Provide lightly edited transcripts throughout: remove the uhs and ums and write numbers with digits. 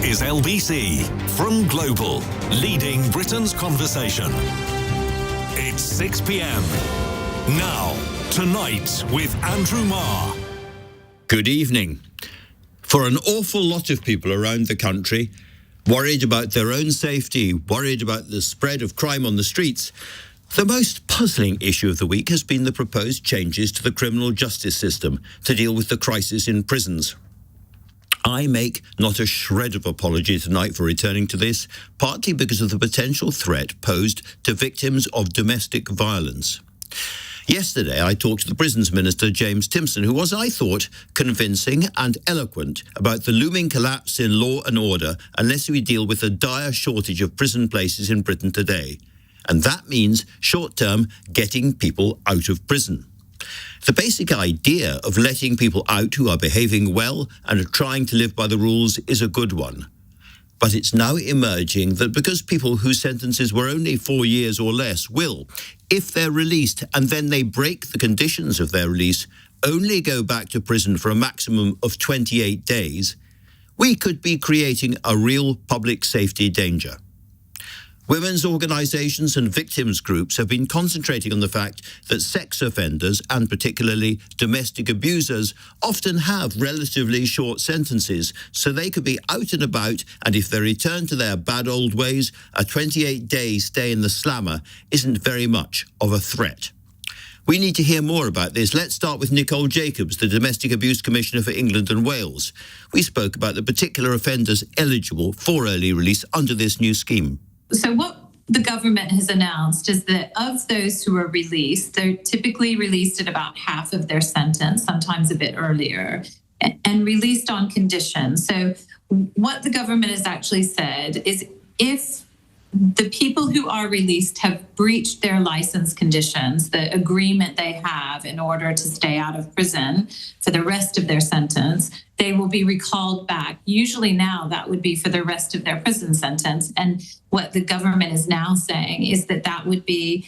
is LBC from Global, leading Britain's conversation. It's 6 p.m. Now, Tonight with Andrew Marr. Good evening. For an awful lot of people around the country, worried about their own safety, worried about the spread of crime on the streets, the most puzzling issue of the week has been the proposed changes to the criminal justice system to deal with the crisis in prisons. I make not a shred of apology tonight for returning to this, partly because of the potential threat posed to victims of domestic violence. Yesterday, I talked to the Prisons Minister, James Timson, who was, I thought, convincing and eloquent about the looming collapse in law and order unless we deal with the dire shortage of prison places in Britain today. And that means, short-term, getting people out of prison. The basic idea of letting people out who are behaving well and are trying to live by the rules is a good one. But it's now emerging that because people whose sentences were only 4 years or less will, if they're released and then they break the conditions of their release, only go back to prison for a maximum of 28 days, we could be creating a real public safety danger. Women's organisations and victims groups have been concentrating on the fact that sex offenders, and particularly domestic abusers, often have relatively short sentences, so they could be out and about, and if they return to their bad old ways, a 28-day stay in the slammer isn't very much of a threat. We need to hear more about this. Let's start with Nicole Jacobs, the Domestic Abuse Commissioner for England and Wales. We spoke about the particular offenders eligible for early release under this new scheme. So what the government has announced is that of those who are released, they're typically released at about half of their sentence, sometimes a bit earlier, and released on conditions. So what the government has actually said is if the people who are released have breached their license conditions, the agreement they have in order to stay out of prison for the rest of their sentence, they will be recalled back. Usually now that would be for the rest of their prison sentence. And what the government is now saying is that that would be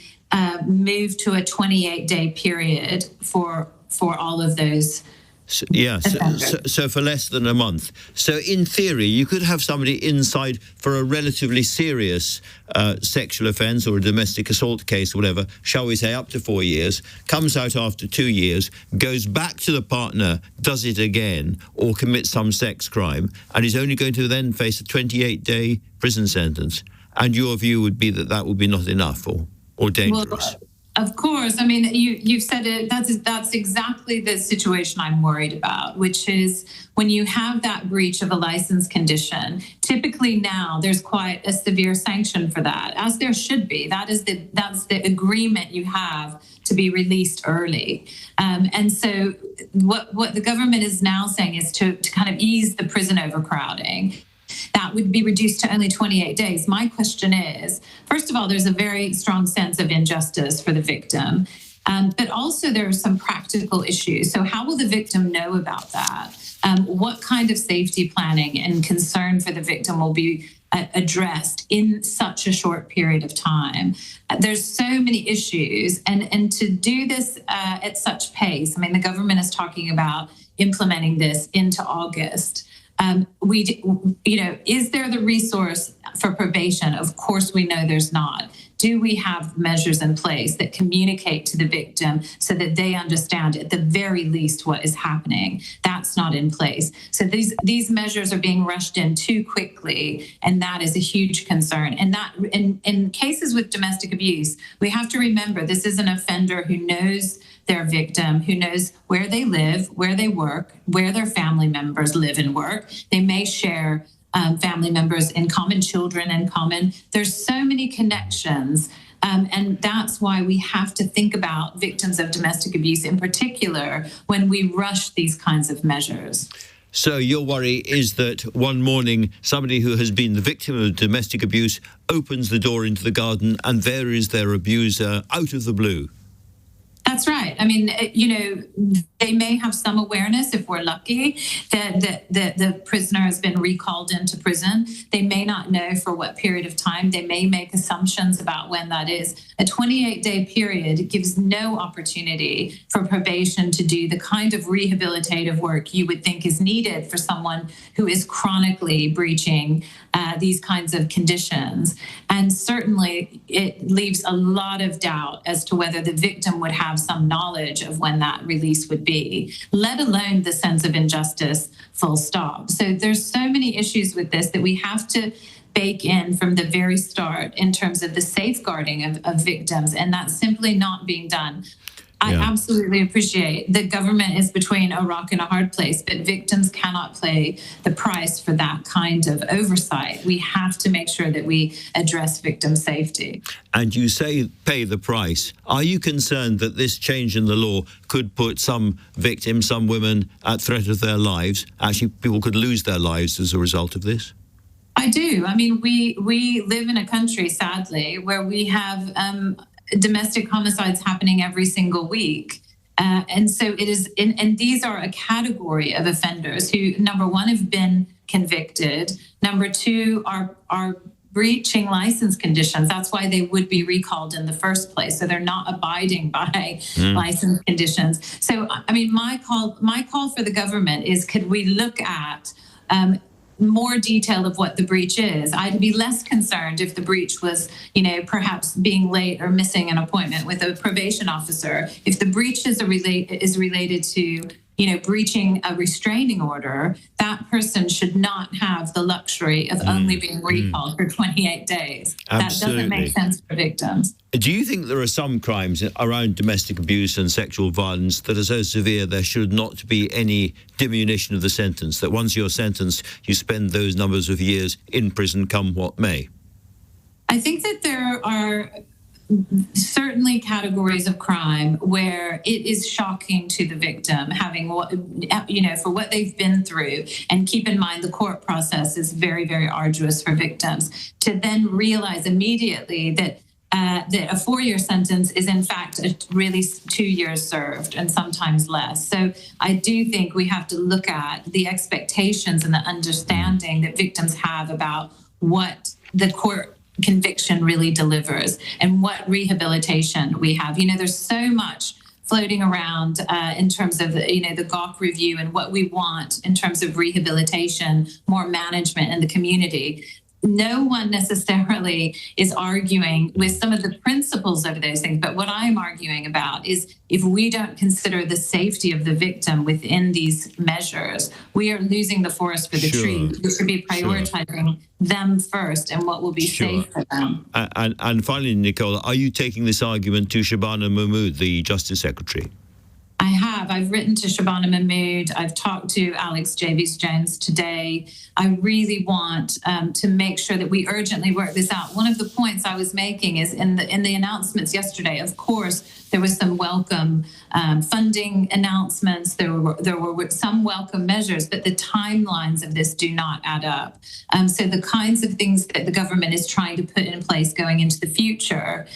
moved to a 28-day period for all of those. So for less than a month. So in theory, you could have somebody inside for a relatively serious sexual offence or a domestic assault case or whatever, shall we say up to 4 years, comes out after 2 years, goes back to the partner, does it again, or commits some sex crime, and is only going to then face a 28-day prison sentence. And your view would be that that would be not enough or dangerous. Well, of course. I mean, you've said it. That's exactly the situation I'm worried about, which is when you have that breach of a license condition, typically now there's quite a severe sanction for that, as there should be. That's the agreement you have to be released early. And so what the government is now saying is to kind of ease the prison overcrowding. That would be reduced to only 28 days. My question is, first of all, there's a very strong sense of injustice for the victim, but also there are some practical issues. So how will the victim know about that? What kind of safety planning and concern for the victim will be addressed in such a short period of time? There's so many issues, and to do this at such pace, I mean, the government is talking about implementing this into August. Is there the resource for probation? Of course, we know there's not. Do we have measures in place that communicate to the victim so that they understand at the very least what is happening? That's not in place. So these measures are being rushed in too quickly, and that is a huge concern. And that in cases with domestic abuse, we have to remember this is an offender who knows their victim, who knows where they live, where they work, where their family members live and work. They may share family members in common, children in common. There's so many connections. And that's why we have to think about victims of domestic abuse in particular when we rush these kinds of measures. So your worry is that one morning somebody who has been the victim of domestic abuse opens the door into the garden and there is their abuser out of the blue. That's right. I mean, they may have some awareness, if we're lucky, that the prisoner has been recalled into prison. They may not know for what period of time. They may make assumptions about when that is. A 28-day period gives no opportunity for probation to do the kind of rehabilitative work you would think is needed for someone who is chronically breaching these kinds of conditions. And certainly it leaves a lot of doubt as to whether the victim would have some knowledge of when that release would be, let alone the sense of injustice, full stop. So there's so many issues with this that we have to bake in from the very start in terms of the safeguarding of victims, and that's simply not being done. I absolutely appreciate the government is between a rock and a hard place, but victims cannot pay the price for that kind of oversight. We have to make sure that we address victim safety. And you say pay the price. Are you concerned that this change in the law could put some victims, some women, at threat of their lives? Actually, people could lose their lives as a result of this? I do. I mean, we live in a country, sadly, where we have domestic homicides happening every single week. And so it is, and these are a category of offenders who, number one, have been convicted. Number two, are breaching license conditions. That's why they would be recalled in the first place. So they're not abiding by license conditions. So, I mean, my call for the government is, could we look at more detail of what the breach is? I'd be less concerned if the breach was, perhaps being late or missing an appointment with a probation officer. If the breach is related to, breaching a restraining order, that person should not have the luxury of only being recalled for 28 days. Absolutely. That doesn't make sense for victims. Do you think there are some crimes around domestic abuse and sexual violence that are so severe there should not be any diminution of the sentence, that once you're sentenced, you spend those numbers of years in prison, come what may? I think that there are certainly categories of crime where it is shocking to the victim having for what they've been through. And keep in mind, the court process is very, very arduous for victims to then realize immediately that a 4-year sentence is in fact really 2 years served and sometimes less. So I do think we have to look at the expectations and the understanding that victims have about what the court conviction really delivers and what rehabilitation we have. There's so much floating around in terms of the GOC review and what we want in terms of rehabilitation, more management in the community. No one necessarily is arguing with some of the principles of those things, but what I'm arguing about is if we don't consider the safety of the victim within these measures, we are losing the forest for the trees. We should be prioritizing them first and what will be safe for them. And finally, Nicole, are you taking this argument to Shabana Mahmood, the Justice Secretary? I have. I've written to Shabana Mahmood. I've talked to Alex Davies-Jones today. I really want to make sure that we urgently work this out. One of the points I was making is in the announcements yesterday, of course, there was some welcome funding announcements. There were some welcome measures, but the timelines of this do not add up. So the kinds of things that the government is trying to put in place going into the future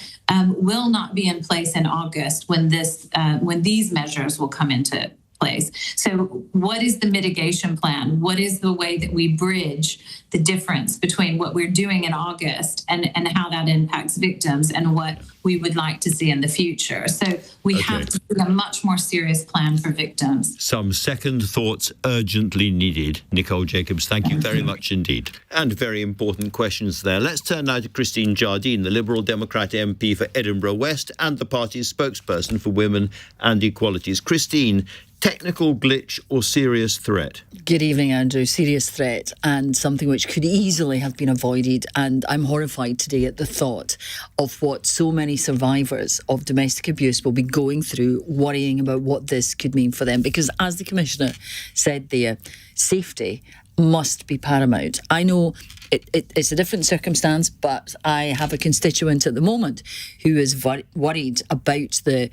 will not be in place in August when these measures will come into place. So what is the mitigation plan? What is the way that we bridge the difference between what we're doing in August and how that impacts victims and what we would like to see in the future? So we have to see a much more serious plan for victims. Some second thoughts urgently needed. Nicole Jacobs, thank you very much indeed. And very important questions there. Let's turn now to Christine Jardine, the Liberal Democrat MP for Edinburgh West and the party's spokesperson for women and equalities. Christine, technical glitch or serious threat? Good evening, Andrew. Serious threat and something which could easily have been avoided. And I'm horrified today at the thought of what so many survivors of domestic abuse will be going through, worrying about what this could mean for them. Because as the Commissioner said there, safety must be paramount. I know it's a different circumstance, but I have a constituent at the moment who is worried about the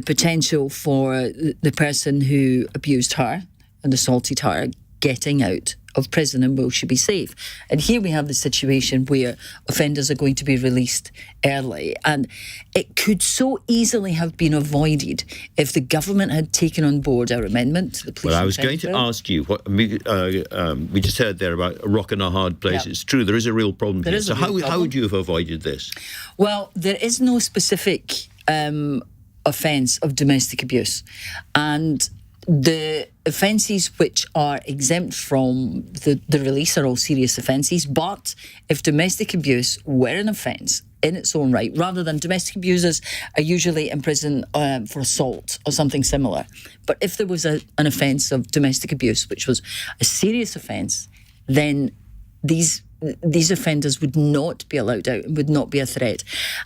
potential for the person who abused her and assaulted her getting out of prison, and will she be safe? And here we have the situation where offenders are going to be released early, and it could so easily have been avoided if the government had taken on board our amendment to the police. Well, I was going to ask you, we just heard there about a rock and a hard place. It's true, there is a real problem here. So how would you have avoided this? Well, there is no specific offence of domestic abuse, and the offences which are exempt from the release are all serious offences. But if domestic abuse were an offence in its own right, rather than domestic abusers are usually in prison for assault or something similar, but if there was an offence of domestic abuse which was a serious offence, then these offenders would not be allowed out and would not be a threat.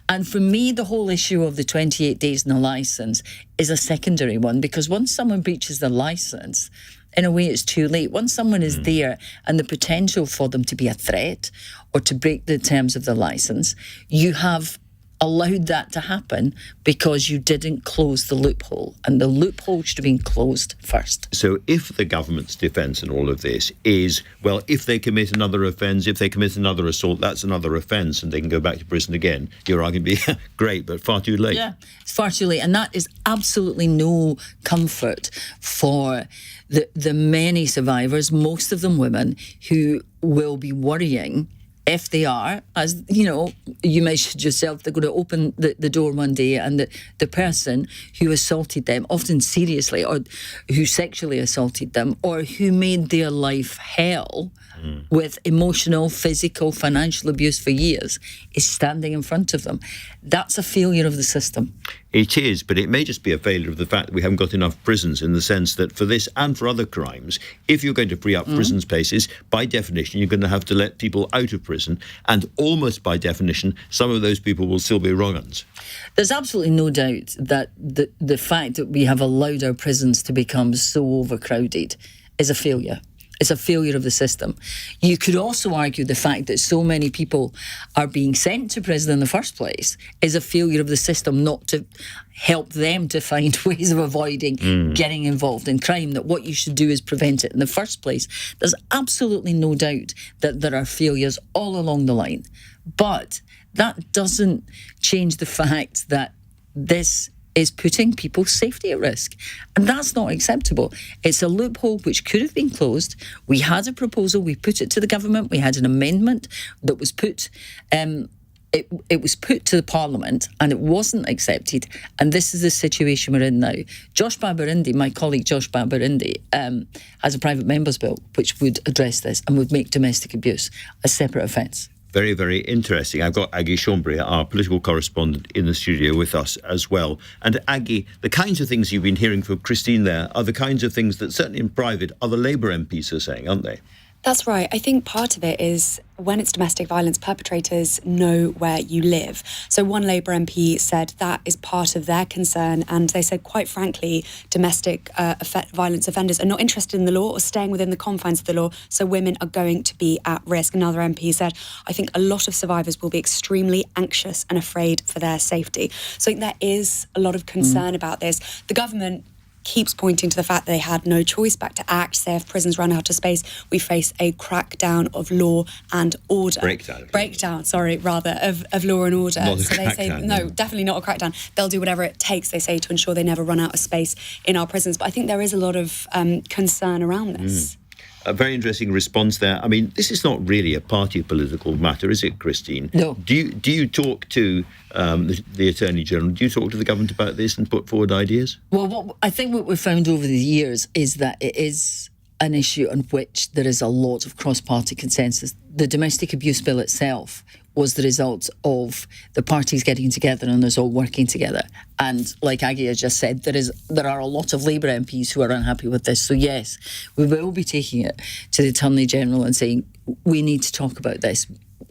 And for me, the whole issue of the 28 days in a licence is a secondary one, because once someone breaches their licence, in a way it's too late. Once someone is there and the potential for them to be a threat or to break the terms of the licence, you have allowed that to happen because you didn't close the loophole, and the loophole should have been closed first. So if the government's defence in all of this is, well, if they commit another offence, if they commit another assault, that's another offence and they can go back to prison again, your argument would be, great, but far too late. Yeah, it's far too late, and that is absolutely no comfort for the many survivors, most of them women, who will be worrying if they are, as you know, you mentioned yourself, they're going to open the door one day and the person who assaulted them, often seriously, or who sexually assaulted them, or who made their life hell with emotional, physical, financial abuse for years, is standing in front of them. That's a failure of the system. It is, but it may just be a failure of the fact that we haven't got enough prisons, in the sense that for this and for other crimes, if you're going to free up prison spaces, by definition, you're going to have to let people out of prison, and almost by definition, some of those people will still be wrong-uns. There's absolutely no doubt that the fact that we have allowed our prisons to become so overcrowded is a failure. It's a failure of the system. You could also argue the fact that so many people are being sent to prison in the first place is a failure of the system not to help them to find ways of avoiding getting involved in crime, that what you should do is prevent it in the first place. There's absolutely no doubt that there are failures all along the line. But that doesn't change the fact that this is putting people's safety at risk. And that's not acceptable. It's a loophole which could have been closed. We had a proposal, we put it to the government, we had an amendment that was put, it was put to the Parliament and it wasn't accepted. And this is the situation we're in now. Josh Babarindi, my colleague Josh Babarindi, has a private member's bill which would address this and would make domestic abuse a separate offence. Very, very interesting. I've got Aggie Chambre, our political correspondent, in the studio with us as well. And Aggie, the kinds of things you've been hearing from Christine there are the kinds of things that certainly in private other Labour MPs are saying, aren't they? That's right. I think part of it is when it's domestic violence, perpetrators know where you live. So one Labour MP said that is part of their concern, and they said, quite frankly, domestic violence offenders are not interested in the law or staying within the confines of the law, so women are going to be at risk. Another MP said, I think a lot of survivors will be extremely anxious and afraid for their safety. So I think there is a lot of concern about this. The government keeps pointing to the fact that they had no choice but to act. Say if prisons run out of space, we face a crackdown of law and order. Breakdown, of law and order. Not so they say, no, definitely not a crackdown. They'll do whatever it takes, they say, to ensure they never run out of space in our prisons. But I think there is a lot of concern around this. A very interesting response there. I mean, this is not really a party political matter, is it, Christine? No. Do you talk to the Attorney General? Do you talk to the government about this and put forward ideas? Well, I think what we've found over the years is that it is an issue on which there is a lot of cross-party consensus. The domestic abuse bill itself was the result of the parties getting together and us all working together. And like Aggie has just said, there are a lot of Labour MPs who are unhappy with this. So yes, we will be taking it to the Attorney General and saying, we need to talk about this.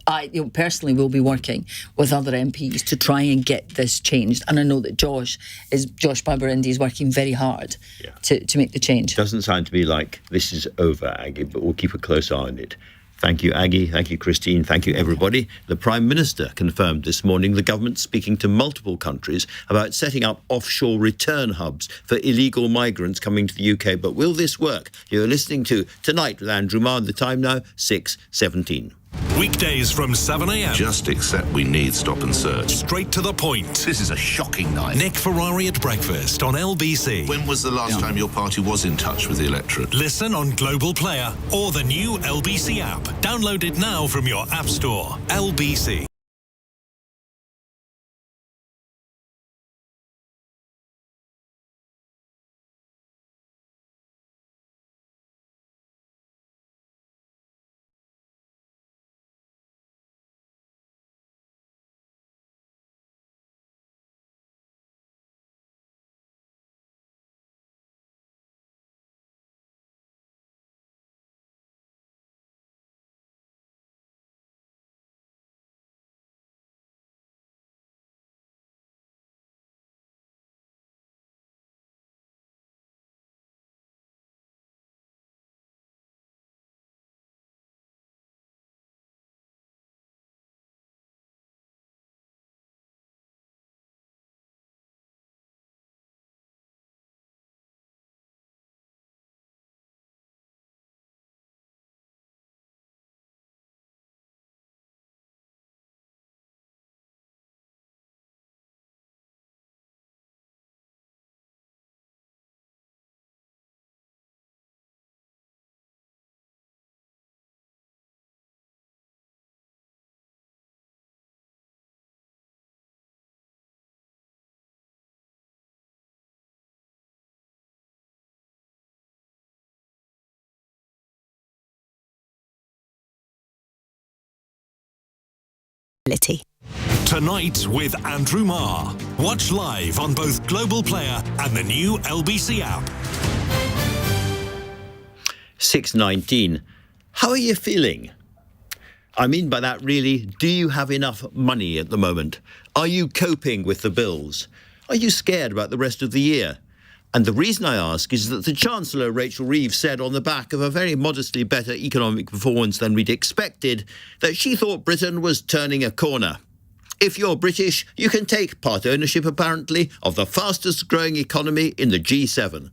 I personally will be working with other MPs to try and get this changed. And I know that Josh Babarindi is working very hard to make the change. Doesn't sound to me like this is over, Aggie, but we'll keep a close eye on it. Thank you, Aggie. Thank you, Christine. Thank you, everybody. The Prime Minister confirmed this morning the government speaking to multiple countries about setting up offshore return hubs for illegal migrants coming to the UK. But will this work? You're listening to Tonight with Andrew Marr. The time now, 6:17. Weekdays from 7 a.m. Just accept we need stop and search. Straight to the point. This is a shocking night. Nick Ferrari at breakfast on LBC. When was the last time your party was in touch with the electorate? Listen on Global Player or the new LBC app. Download it now from your app store. LBC. Tonight with Andrew Marr. Watch live on both Global Player and the new LBC app. 6:19. How are you feeling? I mean by that, really, do you have enough money at the moment? Are you coping with the bills? Are you scared about the rest of the year? And the reason I ask is that the Chancellor, Rachel Reeves, said on the back of a very modestly better economic performance than we'd expected that she thought Britain was turning a corner. If you're British, you can take part ownership, apparently, of the fastest growing economy in the G7.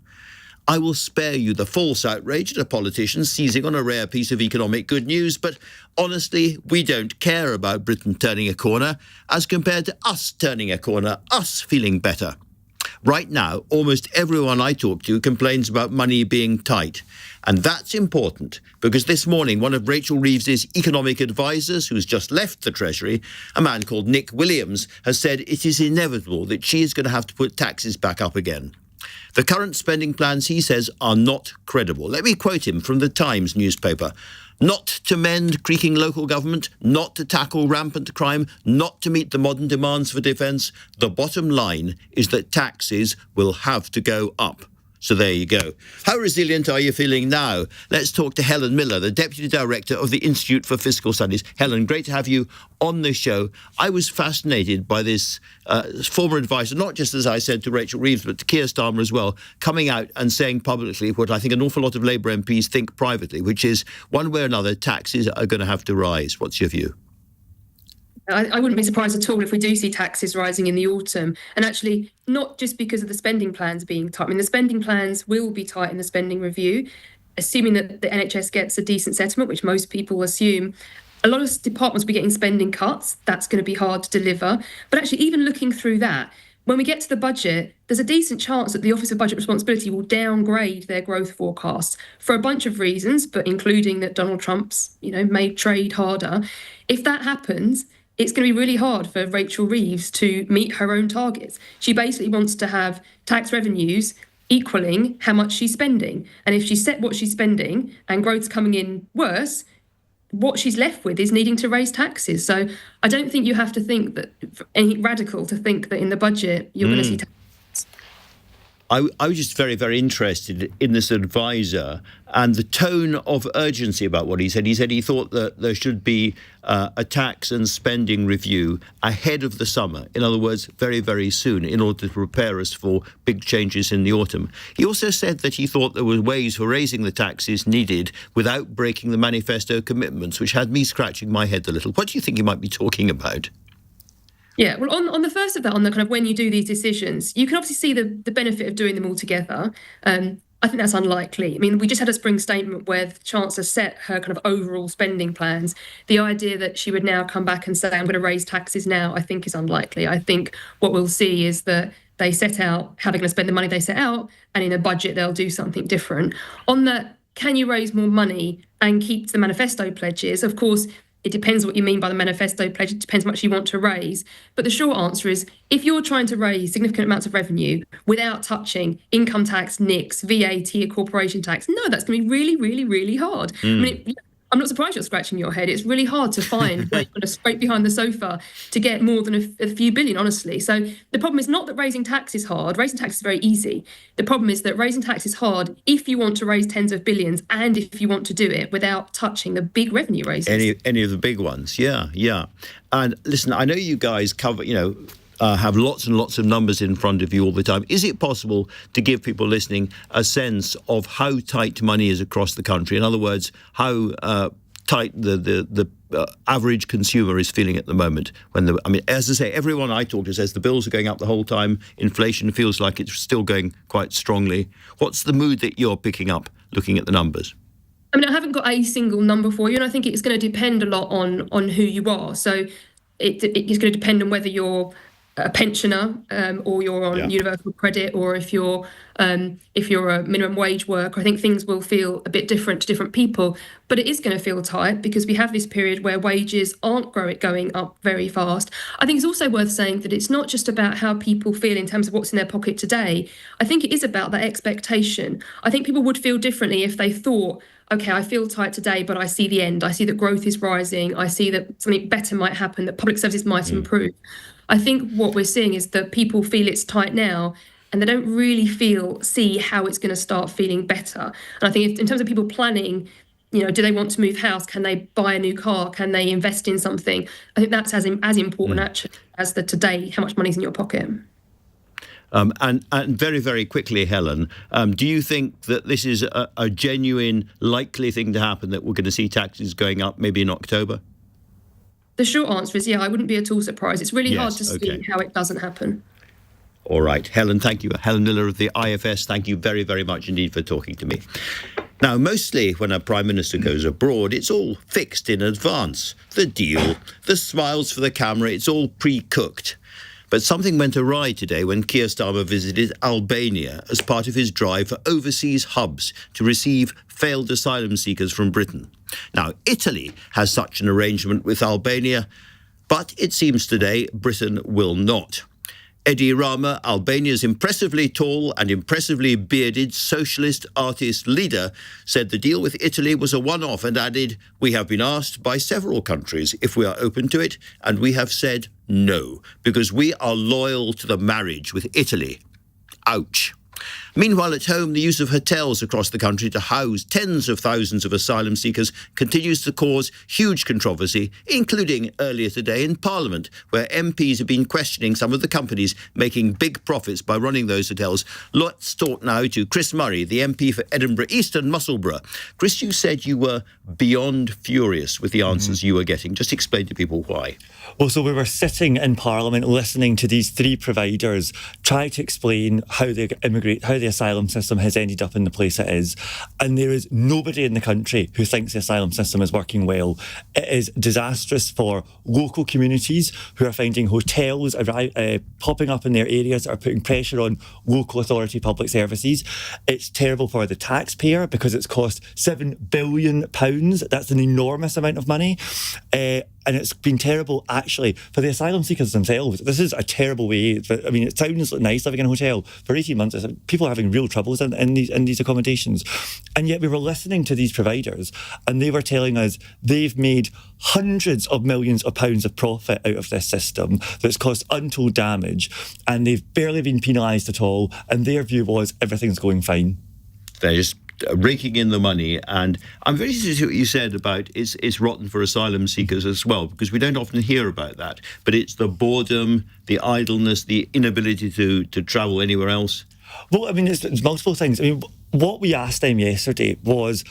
I will spare you the false outrage at a politician seizing on a rare piece of economic good news, but honestly, we don't care about Britain turning a corner as compared to us turning a corner, us feeling better. Right now, almost everyone I talk to complains about money being tight. And that's important because this morning, one of Rachel Reeves's economic advisors, who's just left the Treasury, a man called Nick Williams, has said it is inevitable that she is going to have to put taxes back up again. The current spending plans, he says, are not credible. Let me quote him from the Times newspaper. Not to mend creaking local government, not to tackle rampant crime, not to meet the modern demands for defence. The bottom line is that taxes will have to go up. So there you go. How resilient are you feeling now? Let's talk to Helen Miller, the Deputy Director of the Institute for Fiscal Studies. Helen, great to have you on the show. I was fascinated by this former advisor, not just, as I said, to Rachel Reeves, but to Keir Starmer as well, coming out and saying publicly what I think an awful lot of Labour MPs think privately, which is one way or another, taxes are going to have to rise. What's your view? I wouldn't be surprised at all if we do see taxes rising in the autumn. And actually, not just because of the spending plans being tight. I mean, the spending plans will be tight in the spending review, assuming that the NHS gets a decent settlement, which most people assume. A lot of departments will be getting spending cuts. That's going to be hard to deliver. But actually, even looking through that, when we get to the budget, there's a decent chance that the Office of Budget Responsibility will downgrade their growth forecasts for a bunch of reasons, but including that Donald Trump's, made trade harder. If that happens, it's going to be really hard for Rachel Reeves to meet her own targets. She basically wants to have tax revenues equaling how much she's spending. And if she set what she's spending and growth's coming in worse, what she's left with is needing to raise taxes. So I don't think you have to think that any radical to think that in the budget you're going to see taxes. I was just very, very interested in this advisor and the tone of urgency about what he said. He said he thought that there should be a tax and spending review ahead of the summer. In other words, very, very soon, in order to prepare us for big changes in the autumn. He also said that he thought there were ways for raising the taxes needed without breaking the manifesto commitments, which had me scratching my head a little. What do you think he might be talking about? Yeah, well, on the first of that, on the kind of when you do these decisions, you can obviously see the benefit of doing them all together. I think that's unlikely. I mean, we just had a spring statement where the Chancellor set her kind of overall spending plans. The idea that she would now come back and say, I'm going to raise taxes now, I think is unlikely. I think what we'll see is that they set out how they're going to spend the money they set out, and in a budget, they'll do something different. On the, can you raise more money and keep the manifesto pledges? Of course, it depends what you mean by the manifesto pledge. It depends how much you want to raise. But the short answer is, if you're trying to raise significant amounts of revenue without touching income tax, NICs, VAT, or corporation tax, no, that's going to be really, really, really hard. I mean, I'm not surprised you're scratching your head. It's really hard to find where you're going to scrape behind the sofa to get more than a few billion, honestly. So the problem is not that raising tax is hard. Raising tax is very easy. The problem is that raising tax is hard if you want to raise tens of billions and if you want to do it without touching the big revenue raises. Any of the big ones, yeah. And listen, I know you guys cover, have lots and lots of numbers in front of you all the time. Is it possible to give people listening a sense of how tight money is across the country? In other words, how tight the average consumer is feeling at the moment? As I say, everyone I talk to says the bills are going up the whole time. Inflation feels like it's still going quite strongly. What's the mood that you're picking up looking at the numbers? I mean, I haven't got a single number for you, and I think it's going to depend a lot on who you are. So it's going to depend on whether you're a pensioner or you're on universal credit, or if you're a minimum wage worker. I think things will feel a bit different to different people, but it is going to feel tight because we have this period where wages aren't going up very fast. I think it's also worth saying that it's not just about how people feel in terms of what's in their pocket today. I think it is about that expectation. I think people would feel differently if they thought, okay, I feel tight today, but I see the end. I see that growth is rising. I see that something better might happen, that public services might improve. I think what we're seeing is that people feel it's tight now and they don't really see how it's going to start feeling better. And I think in terms of people planning, do they want to move house? Can they buy a new car? Can they invest in something? I think that's as important actually as the today, how much money's in your pocket. And very, very quickly, Helen, do you think that this is a genuine, likely thing to happen, that we're going to see taxes going up maybe in October? The short answer is, I wouldn't be at all surprised. It's really hard to see how it doesn't happen. All right. Helen, thank you. Helen Miller of the IFS, thank you very, very much indeed for talking to me. Now, mostly when a Prime Minister goes abroad, it's all fixed in advance. The deal, the smiles for the camera, it's all pre-cooked. But something went awry today when Keir Starmer visited Albania as part of his drive for overseas hubs to receive failed asylum seekers from Britain. Now, Italy has such an arrangement with Albania, but it seems today Britain will not. Edi Rama, Albania's impressively tall and impressively bearded socialist artist leader, said the deal with Italy was a one-off and added, "We have been asked by several countries if we are open to it, and we have said no, because we are loyal to the marriage with Italy." Ouch. Meanwhile, at home, the use of hotels across the country to house tens of thousands of asylum seekers continues to cause huge controversy, including earlier today in Parliament, where MPs have been questioning some of the companies making big profits by running those hotels. Let's talk now to Chris Murray, the MP for Edinburgh East and Musselburgh. Chris, you said you were beyond furious with the answers you were getting. Just explain to people why. Well, so we were sitting in Parliament listening to these three providers try to explain how the asylum system has ended up in the place it is. And there is nobody in the country who thinks the asylum system is working well. It is disastrous for local communities who are finding hotels popping up in their areas that are putting pressure on local authority public services. It's terrible for the taxpayer because it's cost £7 billion. That's an enormous amount of money. And it's been terrible, actually, for the asylum seekers themselves. This is a terrible way. I mean, it sounds nice living in a hotel. For 18 months, people are having real troubles in these accommodations. And yet we were listening to these providers, and they were telling us they've made hundreds of millions of pounds of profit out of this system that's caused untold damage, and they've barely been penalised at all. And their view was everything's going fine. They're just raking in the money, and I'm very interested in what you said about it's rotten for asylum seekers as well, because we don't often hear about that, but it's the boredom, the idleness, the inability to travel anywhere else. Well, I mean, it's multiple things. I mean, what we asked them yesterday was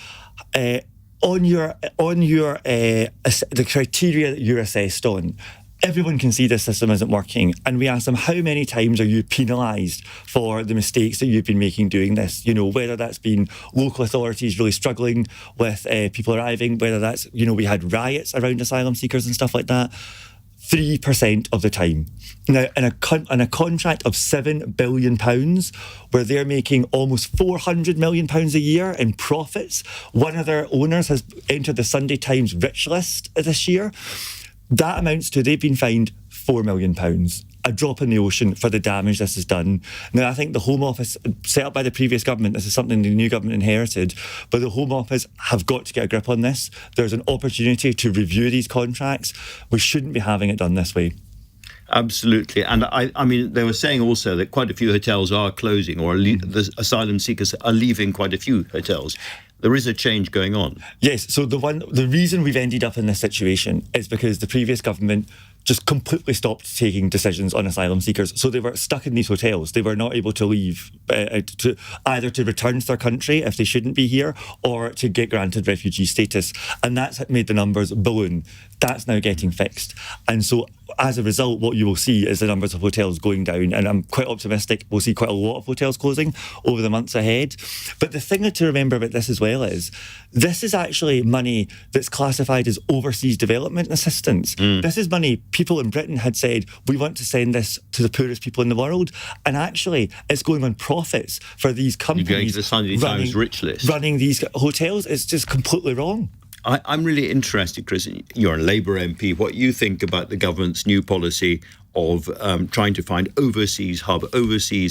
on your the criteria that you're assessed on. Everyone can see this system isn't working. And we asked them, how many times are you penalised for the mistakes that you've been making doing this? You know, whether that's been local authorities really struggling with people arriving, whether that's, you know, we had riots around asylum seekers and stuff like that. 3% of the time. Now, in a contract of £7 billion, where they're making almost £400 million a year in profits, one of their owners has entered the Sunday Times rich list this year. That amounts to, they've been fined £4 million. A drop in the ocean for the damage this has done. Now, I think the Home Office, set up by the previous government, this is something the new government inherited, but the Home Office have got to get a grip on this. There's an opportunity to review these contracts. We shouldn't be having it done this way. Absolutely. And I mean, they were saying also that quite a few hotels are closing, or the asylum seekers are leaving quite a few hotels. There is a change going on. Yes, so the reason we've ended up in this situation is because the previous government just completely stopped taking decisions on asylum seekers. So they were stuck in these hotels. They were not able to leave, either to return to their country if they shouldn't be here, or to get granted refugee status. And that's made the numbers balloon. That's now getting fixed. And so as a result, what you will see is the numbers of hotels going down. And I'm quite optimistic we'll see quite a lot of hotels closing over the months ahead. But the thing to remember about this as well is, this is actually money that's classified as overseas development assistance. This is money people in Britain had said, we want to send this to the poorest people in the world. And actually, it's going on profits for these companies. You're going to the Sunday Times rich list. Running these hotels. It's just completely wrong. I'm really interested, Chris, you're a Labour MP, what you think about the government's new policy of trying to find overseas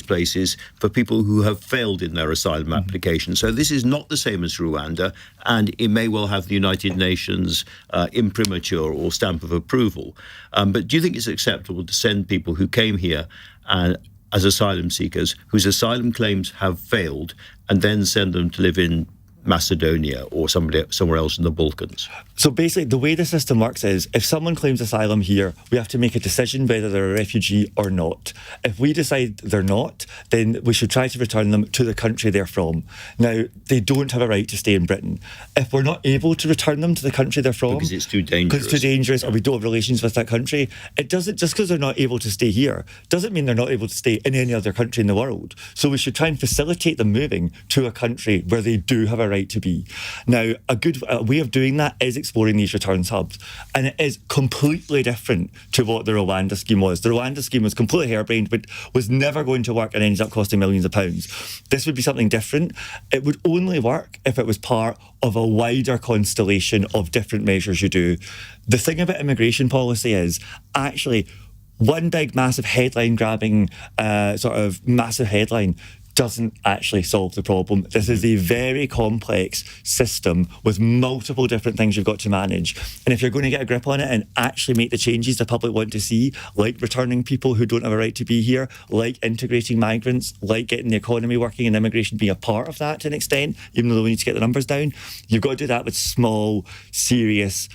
places for people who have failed in their asylum application. So this is not the same as Rwanda, and it may well have the United Nations imprimatur or stamp of approval. But do you think it's acceptable to send people who came here as asylum seekers, whose asylum claims have failed, and then send them to live in Macedonia or somewhere else in the Balkans? So basically, the way the system works is, if someone claims asylum here, we have to make a decision whether they're a refugee or not. If we decide they're not, then we should try to return them to the country they're from. Now, they don't have a right to stay in Britain. If we're not able to return them to the country they're from, because it's too dangerous, or we don't have relations with that country, it doesn't, just because they're not able to stay here, doesn't mean they're not able to stay in any other country in the world. So we should try and facilitate them moving to a country where they do have a right to be. Now, a good way of doing that is exploring these returns hubs, and it is completely different to what the Rwanda scheme was. The Rwanda scheme was completely harebrained, but was never going to work and ended up costing millions of pounds. This would be something different. It would only work if it was part of a wider constellation of different measures you do. The thing about immigration policy is, actually, one big massive headline grabbing massive headline doesn't actually solve the problem. This is a very complex system with multiple different things you've got to manage. And if you're going to get a grip on it and actually make the changes the public want to see, like returning people who don't have a right to be here, like integrating migrants, like getting the economy working and immigration being a part of that to an extent, even though we need to get the numbers down, you've got to do that with small, serious,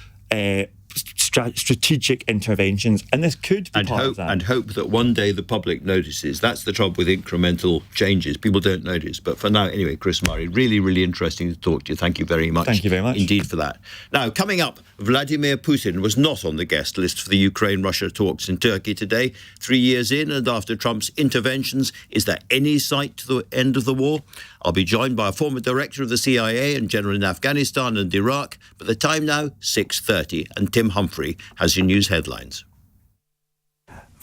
strategic interventions, and this could be part of that. And hope that one day the public notices. That's the trouble with incremental changes. People don't notice. But for now, anyway, Chris Murray, really, really interesting to talk to you. Thank you very much. Thank you very much. Indeed for that. Now, coming up, Vladimir Putin was not on the guest list for the Ukraine-Russia talks in Turkey today. 3 years in and after Trump's interventions, is there any sight to the end of the war? I'll be joined by a former director of the CIA and general in Afghanistan and Iraq. But the time now, 6:30, and Tim Humphrey has your news headlines.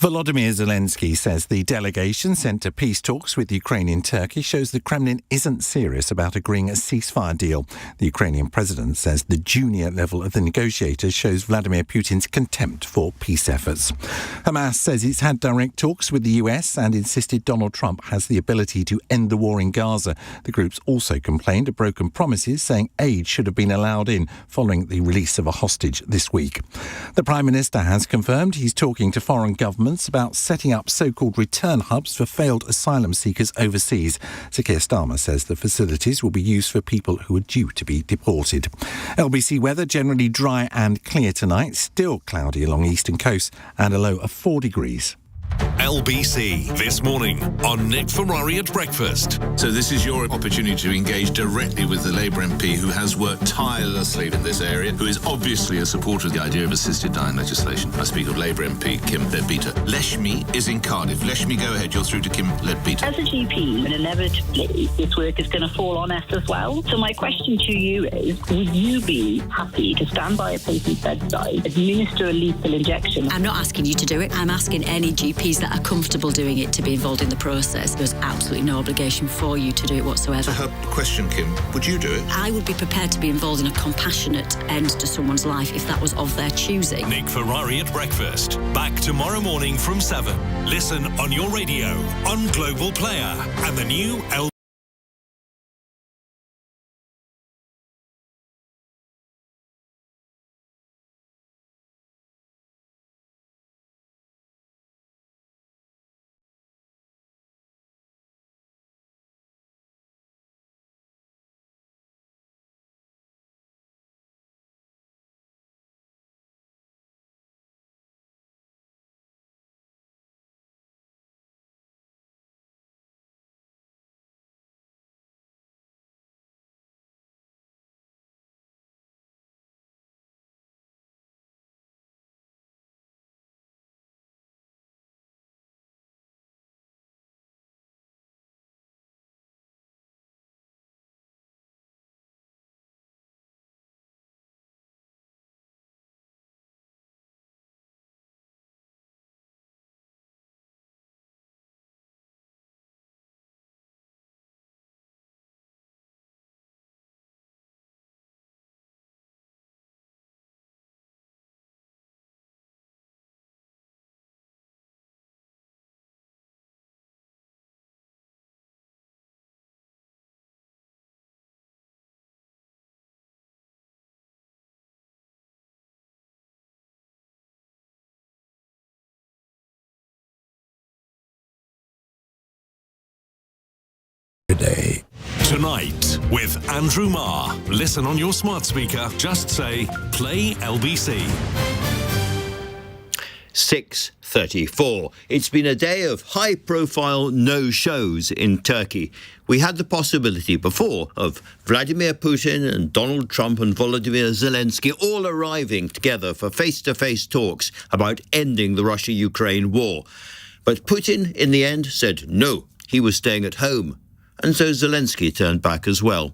Volodymyr Zelensky says the delegation sent to peace talks with Ukraine in Turkey shows the Kremlin isn't serious about agreeing a ceasefire deal. The Ukrainian president says the junior level of the negotiators shows Vladimir Putin's contempt for peace efforts. Hamas says it's had direct talks with the US and insisted Donald Trump has the ability to end the war in Gaza. The groups also complained of broken promises, saying aid should have been allowed in following the release of a hostage this week. The Prime Minister has confirmed he's talking to foreign governments about setting up so-called return hubs for failed asylum seekers overseas. Sir Keir Starmer says the facilities will be used for people who are due to be deported. LBC weather generally dry and clear tonight, still cloudy along eastern coast and a low of 4 degrees. LBC This Morning on Nick Ferrari at Breakfast. So this is your opportunity to engage directly with the Labour MP who has worked tirelessly in this area, who is obviously a supporter of the idea of assisted dying legislation. I speak of Labour MP Kim Leadbeater. Leshmi is in Cardiff. Leshmi, go ahead. You're through to Kim Leadbeater. As a GP, and inevitably this work is going to fall on us as well. So my question to you is, would you be happy to stand by a patient's bedside, administer a lethal injection? I'm not asking you to do it. I'm asking any GPs that are comfortable doing it to be involved in the process. There's absolutely no obligation for you to do it whatsoever. Her question, Kim, would you do it? I would be prepared to be involved in a compassionate end to someone's life if that was of their choosing. Nick Ferrari at Breakfast. Back tomorrow morning from 7. Listen on your radio, on Global Player, and the new Day. Tonight with Andrew Marr. Listen on your smart speaker. Just say, play LBC. 6:34. It's been a day of high-profile no-shows in Turkey. We had the possibility before of Vladimir Putin and Donald Trump and Volodymyr Zelensky all arriving together for face-to-face talks about ending the Russia-Ukraine war. But Putin, in the end, said no, he was staying at home. And so Zelensky turned back as well.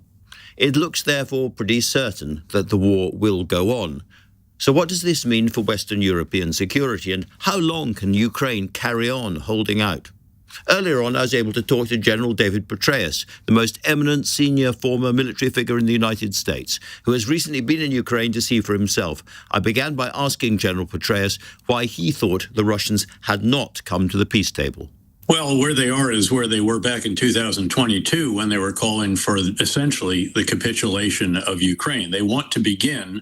It looks, therefore, pretty certain that the war will go on. So what does this mean for Western European security, and how long can Ukraine carry on holding out? Earlier on, I was able to talk to General David Petraeus, the most eminent senior former military figure in the United States, who has recently been in Ukraine to see for himself. I began by asking General Petraeus why he thought the Russians had not come to the peace table. Well, where they are is where they were back in 2022 when they were calling for essentially the capitulation of Ukraine. They want to begin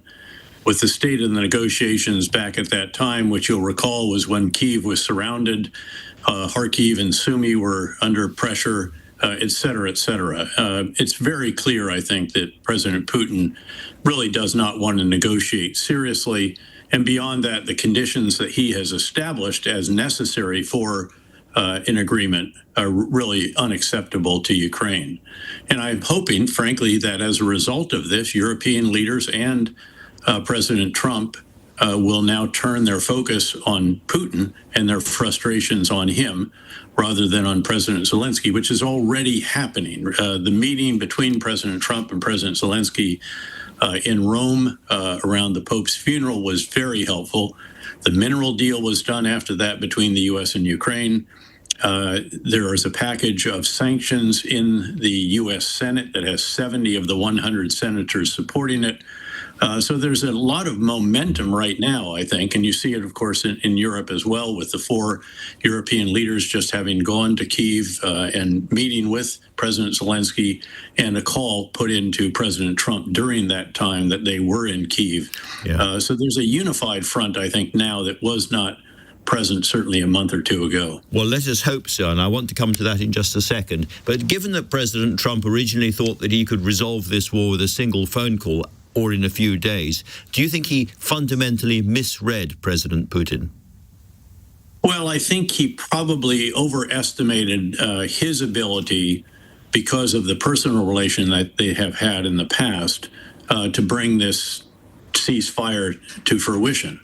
with the state of the negotiations back at that time, which you'll recall was when Kyiv was surrounded, Kharkiv and Sumy were under pressure, et cetera, et cetera. It's very clear, I think, that President Putin really does not want to negotiate seriously. And beyond that, the conditions that he has established as necessary for an agreement are really unacceptable to Ukraine. And I'm hoping, frankly, that as a result of this, European leaders and President Trump will now turn their focus on Putin and their frustrations on him rather than on President Zelensky, which is already happening. The meeting between President Trump and President Zelensky in Rome around the Pope's funeral was very helpful. The mineral deal was done after that between the U.S. and Ukraine. There is a package of sanctions in the U.S. Senate that has 70 of the 100 senators supporting it. So there's a lot of momentum right now, I think, and you see it, of course, in Europe as well, with the 4 European leaders just having gone to Kyiv and meeting with President Zelensky, and a call put into President Trump during that time that they were in Kyiv. Yeah. So there's a unified front, I think, now that was not present certainly a month or two ago. Well, let us hope so, and I want to come to that in just a second. But given that President Trump originally thought that he could resolve this war with a single phone call, or in a few days, do you think he fundamentally misread President Putin? Well, I think he probably overestimated his ability, because of the personal relation that they have had in the past, to bring this ceasefire to fruition.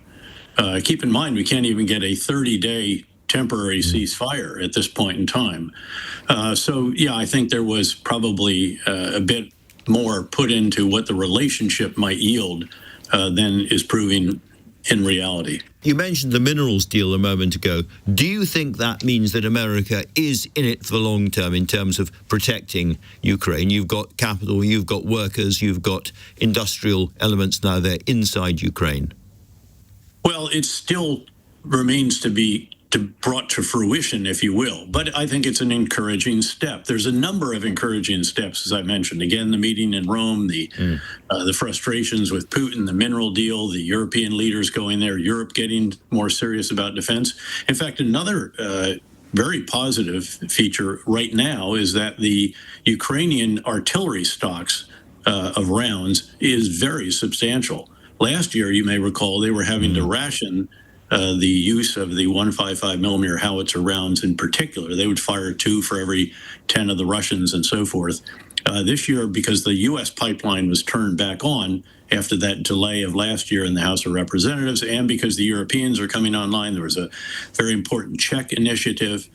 Keep in mind, we can't even get a 30-day temporary ceasefire at this point in time. So, yeah, I think there was probably a bit more put into what the relationship might yield than is proving in reality. You mentioned the minerals deal a moment ago. Do you think that means that America is in it for the long term in terms of protecting Ukraine? You've got capital, you've got workers, you've got industrial elements now there inside Ukraine. Well, it still remains to be brought to fruition, if you will. But I think it's an encouraging step. There's a number of encouraging steps, as I mentioned. Again, the meeting in Rome, the frustrations with Putin, the mineral deal, the European leaders going there, Europe getting more serious about defense. In fact, another very positive feature right now is that the Ukrainian artillery stocks of rounds is very substantial. Last year, you may recall, they were having to ration the use of the 155 millimeter howitzer rounds in particular. They would fire 2 for every 10 of the Russians and so forth. This year, because the U.S. pipeline was turned back on after that delay of last year in the House of Representatives, and because the Europeans are coming online, there was a very important Czech initiative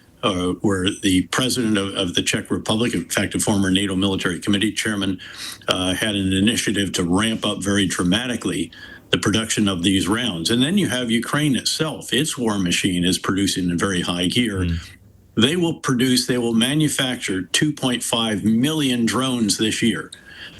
where the president of the Czech Republic, in fact, a former NATO military committee chairman, had an initiative to ramp up very dramatically the production of these rounds. And then you have Ukraine itself. Its war machine is producing in very high gear. They will manufacture 2.5 million drones this year.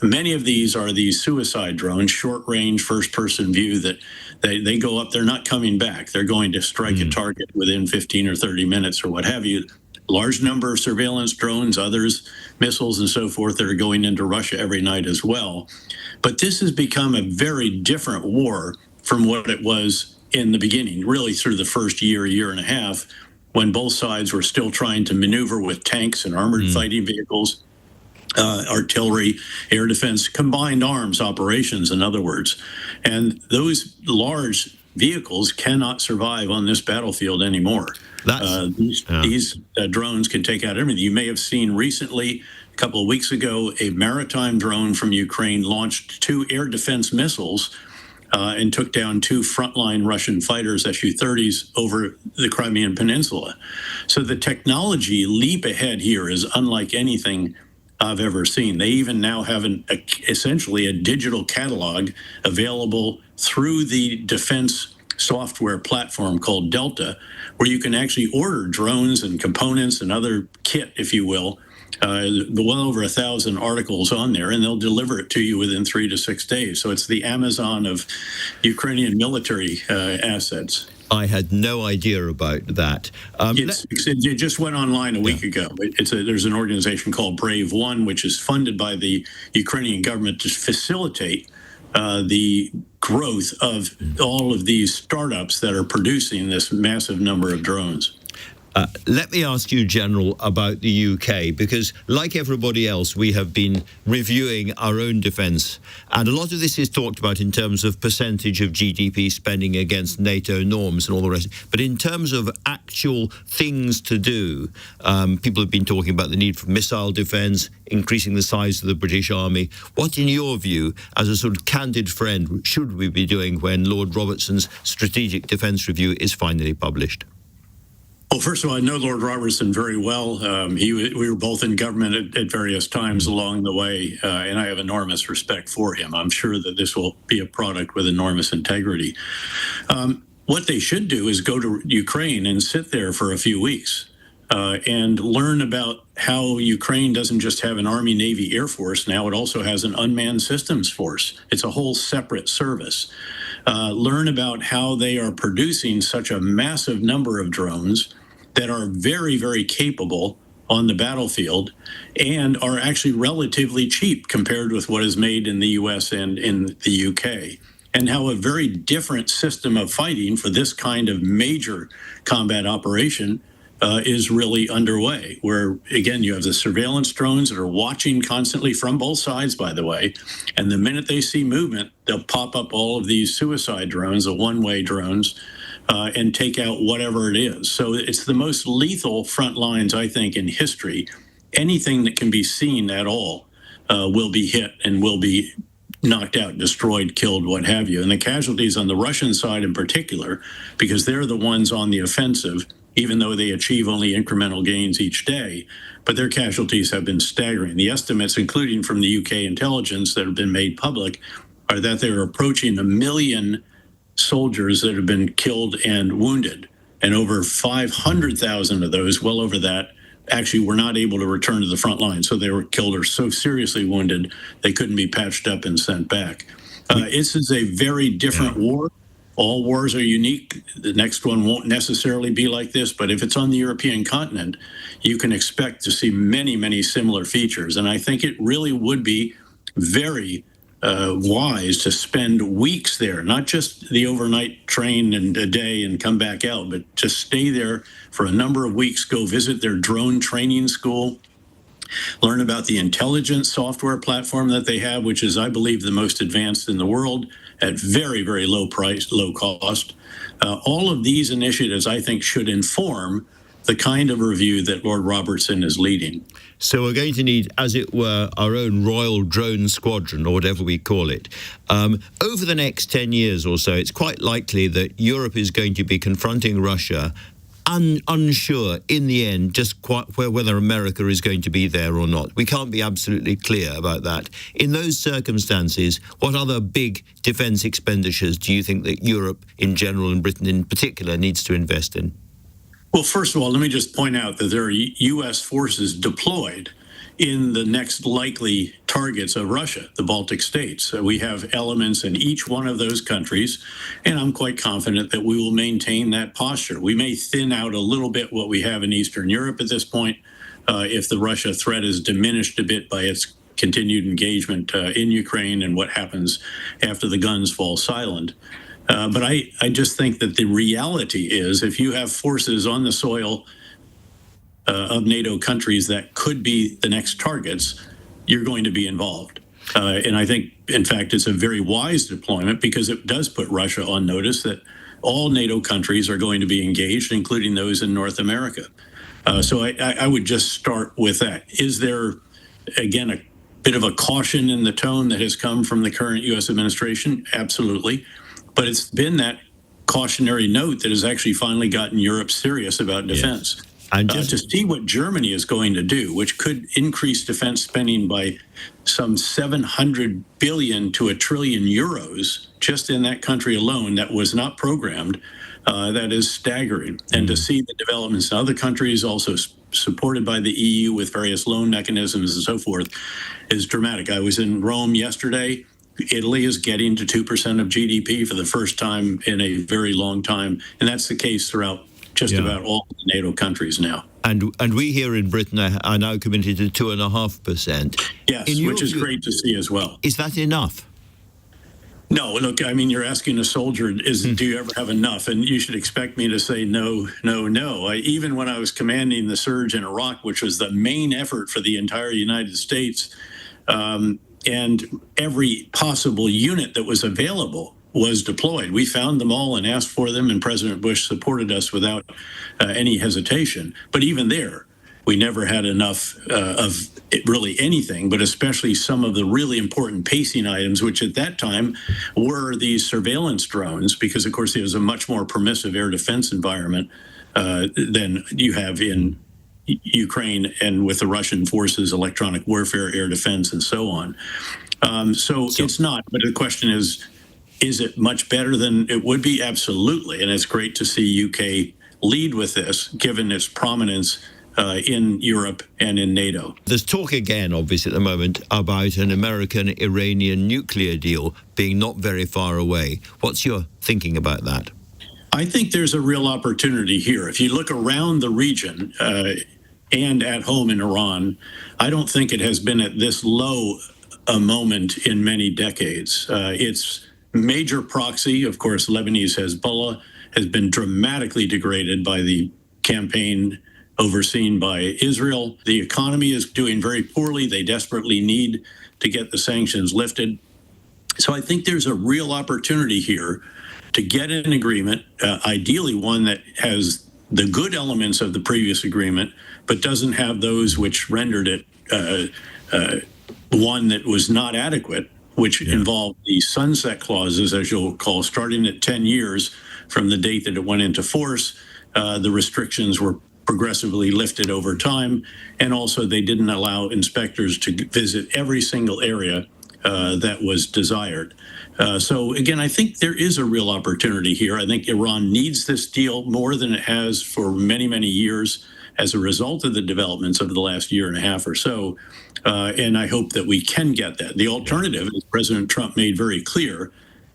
Many of these are these suicide drones, short-range, first-person view, that they go up, they're not coming back. They're going to strike a target within 15 or 30 minutes or what have you. Large number of surveillance drones, others, missiles and so forth that are going into Russia every night as well. But this has become a very different war from what it was in the beginning, really through the first year and a half, when both sides were still trying to maneuver with tanks and armored fighting vehicles, artillery, air defense, combined arms operations, in other words. And those large vehicles cannot survive on this battlefield anymore. These drones can take out everything. You may have seen recently, a couple of weeks ago, a maritime drone from Ukraine launched 2 air defense missiles and took down 2 frontline Russian fighters, Su-30s, over the Crimean Peninsula. So the technology leap ahead here is unlike anything I've ever seen. They even now have essentially a digital catalog available through the defense software platform called Delta, where you can actually order drones and components and other kit, if you will, well over 1,000 articles on there, and they'll deliver it to you within 3 to 6 days. So it's the Amazon of Ukrainian military assets. I had no idea about that. It just went online a week ago. There's an organization called Brave One, which is funded by the Ukrainian government to facilitate the growth of all of these startups that are producing this massive number of drones. Let me ask you, General, about the UK, because like everybody else, we have been reviewing our own defence. And a lot of this is talked about in terms of percentage of GDP spending against NATO norms and all the rest. But in terms of actual things to do, people have been talking about the need for missile defence, increasing the size of the British Army. What, in your view, as a sort of candid friend, should we be doing when Lord Robertson's Strategic Defence Review is finally published? Well, first of all, I know Lord Robertson very well. We were both in government at various times along the way, and I have enormous respect for him. I'm sure that this will be a product with enormous integrity. What they should do is go to Ukraine and sit there for a few weeks and learn about how Ukraine doesn't just have an Army, Navy, Air Force. Now it also has an unmanned systems force. It's a whole separate service. Learn about how they are producing such a massive number of drones that are very, very capable on the battlefield and are actually relatively cheap compared with what is made in the US and in the UK. And how a very different system of fighting for this kind of major combat operation is really underway, where, again, you have the surveillance drones that are watching constantly from both sides, by the way, and the minute they see movement, they'll pop up all of these suicide drones, the one-way drones, and take out whatever it is. So it's the most lethal front lines, I think, in history. Anything that can be seen at all will be hit and will be knocked out, destroyed, killed, what have you. And the casualties on the Russian side in particular, because they're the ones on the offensive, even though they achieve only incremental gains each day, but their casualties have been staggering. The estimates, including from the UK intelligence that have been made public, are that they're approaching 1 million soldiers that have been killed and wounded. And over 500,000 of those, well over that, actually were not able to return to the front line. So they were killed or so seriously wounded, they couldn't be patched up and sent back. This is a very different war. All wars are unique. The next one won't necessarily be like this, but if it's on the European continent, you can expect to see many, many similar features. And I think it really would be very wise to spend weeks there, not just the overnight train and a day and come back out, but just stay there for a number of weeks, go visit their drone training school, learn about the intelligence software platform that they have, which is, I believe, the most advanced in the world at very, very low price, low cost. All of these initiatives, I think, should inform the kind of review that Lord Robertson is leading. So we're going to need, as it were, our own Royal Drone Squadron, or whatever we call it. Over the next 10 years or so, it's quite likely that Europe is going to be confronting Russia unsure in the end just quite whether America is going to be there or not. We can't be absolutely clear about that. In those circumstances, what other big defence expenditures do you think that Europe in general and Britain in particular needs to invest in? Well, first of all, let me just point out that there are U.S. forces deployed in the next likely targets of Russia, the Baltic states. So we have elements in each one of those countries, and I'm quite confident that we will maintain that posture. We may thin out a little bit what we have in Eastern Europe at this point if the Russia threat is diminished a bit by its continued engagement in Ukraine and what happens after the guns fall silent. But I just think that the reality is if you have forces on the soil of NATO countries that could be the next targets, you're going to be involved. And I think, in fact, it's a very wise deployment because it does put Russia on notice that all NATO countries are going to be engaged, including those in North America. So I would just start with that. Is there, again, a bit of a caution in the tone that has come from the current U.S. administration? Absolutely. But it's been that cautionary note that has actually finally gotten Europe serious about defense. Yes. And to see what Germany is going to do, which could increase defense spending by some 700 billion to €1 trillion just in that country alone, that was not programmed, that is staggering. And to see the developments in other countries, also supported by the EU with various loan mechanisms and so forth, is dramatic. I was in Rome yesterday. Italy is getting to 2% of GDP for the first time in a very long time, and that's the case throughout just about all the NATO countries now. And we here in Britain are now committed to 2.5%. Yes, which is great to see as well. Is that enough? No, look, I mean, you're asking a soldier, do you ever have enough? And you should expect me to say no, no, no. Even when I was commanding the surge in Iraq, which was the main effort for the entire United States, and every possible unit that was available was deployed. We found them all and asked for them, and President Bush supported us without any hesitation. But even there, we never had enough of really anything, but especially some of the really important pacing items, which at that time were these surveillance drones, because of course it was a much more permissive air defense environment than you have in Ukraine and with the Russian forces, electronic warfare, air defense, and so on. So it's not, but the question is it much better than it would be? Absolutely. And it's great to see UK lead with this, given its prominence in Europe and in NATO. There's talk again, obviously, at the moment about an American-Iranian nuclear deal being not very far away. What's your thinking about that? I think there's a real opportunity here. If you look around the region and at home in Iran, I don't think it has been at this low a moment in many decades. Its major proxy, of course, Lebanese Hezbollah, has been dramatically degraded by the campaign overseen by Israel. The economy is doing very poorly. They desperately need to get the sanctions lifted. So I think there's a real opportunity here to get an agreement, ideally one that has the good elements of the previous agreement, but doesn't have those which rendered it one that was not adequate, which involved the sunset clauses, as you'll recall, starting at 10 years from the date that it went into force. The restrictions were progressively lifted over time, and also they didn't allow inspectors to visit every single area that was desired. So again, I think there is a real opportunity here. I think Iran needs this deal more than it has for many, many years as a result of the developments of the last year and a half or so. And I hope that we can get that. The alternative, as President Trump made very clear,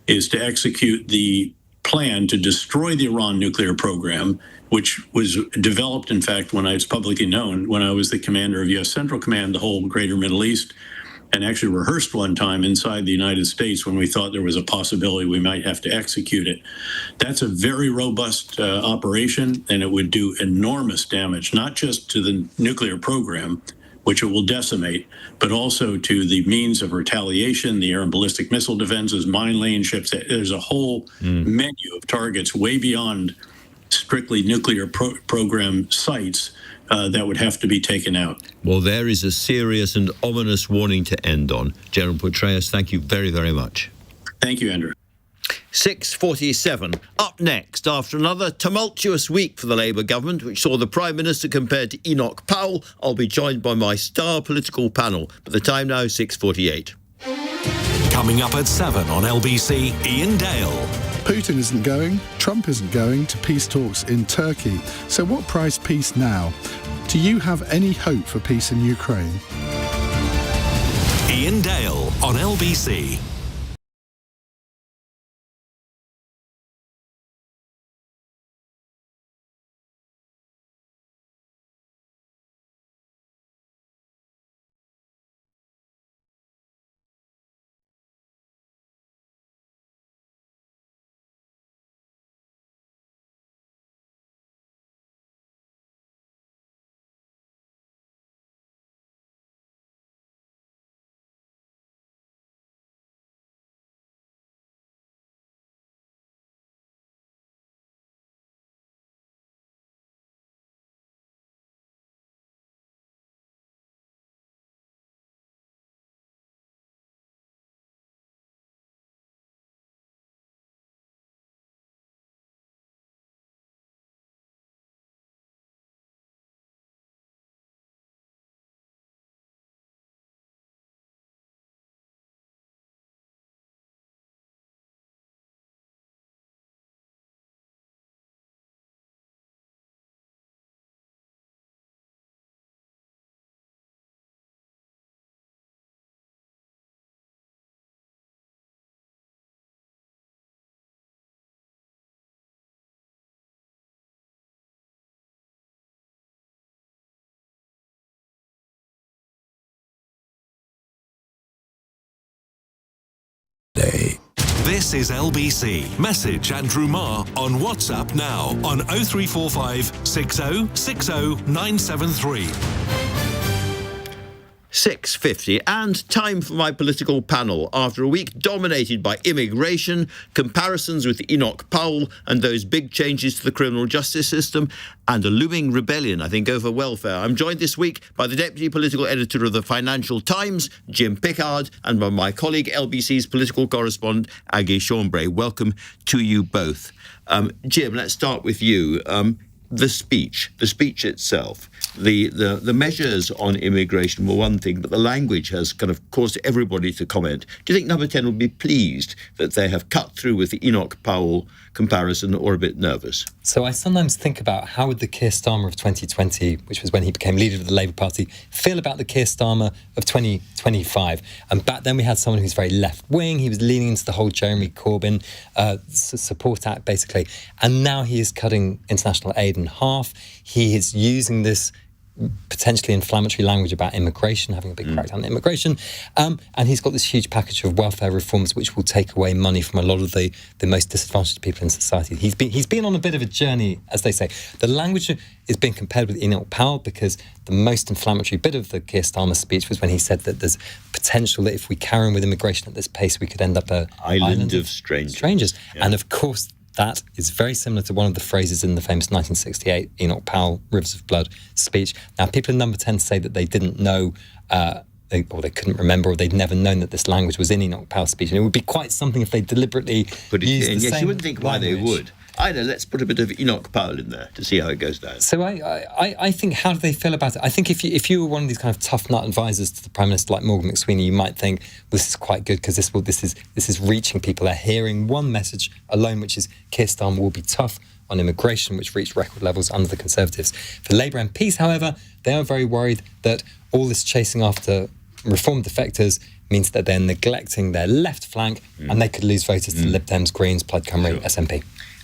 is to execute the plan to destroy the Iran nuclear program, which was developed, in fact, when it's publicly known, when I was the commander of U.S. Central Command, the whole greater Middle East, and actually rehearsed one time inside the United States when we thought there was a possibility we might have to execute it. That's a very robust operation, and it would do enormous damage, not just to the nuclear program, which it will decimate, but also to the means of retaliation, the air and ballistic missile defenses, mine laying ships. There's a whole menu of targets way beyond strictly nuclear program sites that would have to be taken out. Well, there is a serious and ominous warning to end on. General Petraeus, thank you very, very much. Thank you, Andrew. 6:47. Up next, after another tumultuous week for the Labour government, which saw the Prime Minister compared to Enoch Powell, I'll be joined by my star political panel. But the time now, 6:48. Coming up at 7 on LBC, Ian Dale. Putin isn't going, Trump isn't going to peace talks in Turkey. So what price peace now? Do you have any hope for peace in Ukraine? Ian Dale on LBC. This is LBC. Message Andrew Marr on WhatsApp now on 0345 60 60 973. 6:50, and time for my political panel. After a week dominated by immigration, comparisons with Enoch Powell and those big changes to the criminal justice system, and a looming rebellion, I think, over welfare, I'm joined this week by the Deputy Political Editor of the Financial Times, Jim Pickard, and by my colleague, LBC's political correspondent, Aggie. Welcome to you both. Jim, let's start with you. The speech itself, the measures on immigration were one thing, but the language has kind of caused everybody to comment. Do you think Number 10 will be pleased that they have cut through with the Enoch Powell comparison, or a bit nervous? So I sometimes think about how would the Keir Starmer of 2020, which was when he became leader of the Labour Party, feel about the Keir Starmer of 2025. And back then we had someone who's very left-wing. He was leaning into the whole Jeremy Corbyn support act, basically. And now he is cutting international aid in half. He is using this potentially inflammatory language about immigration, having a big crackdown on immigration, and he's got this huge package of welfare reforms which will take away money from a lot of the most disadvantaged people in society. He's been on a bit of a journey, as they say. The language is being compared with Enoch Powell because the most inflammatory bit of the Keir Starmer speech was when he said that there's potential that if we carry on with immigration at this pace, we could end up an island of strangers. Yeah. And of course, that is very similar to one of the phrases in the famous 1968 Enoch Powell Rivers of Blood speech. Now, people in Number 10 say that they didn't know, they couldn't remember, or they'd never known that this language was in Enoch Powell's speech. And it would be quite something if they deliberately put it used in. the Yes, same you wouldn't think why language. they would. Either let's put a bit of Enoch Powell in there to see how it goes down. So I think, how do they feel about it? I think if you were one of these kind of tough nut advisors to the Prime Minister like Morgan McSweeney, you might think, well, this is quite good because this is reaching people. They're hearing one message alone, which is Keir Starmer will be tough on immigration, which reached record levels under the Conservatives. For Labour MPs, however, they are very worried that all this chasing after reform defectors means that they're neglecting their left flank and they could lose voters to Lib Dems, Greens, Plaid Cymru, SNP.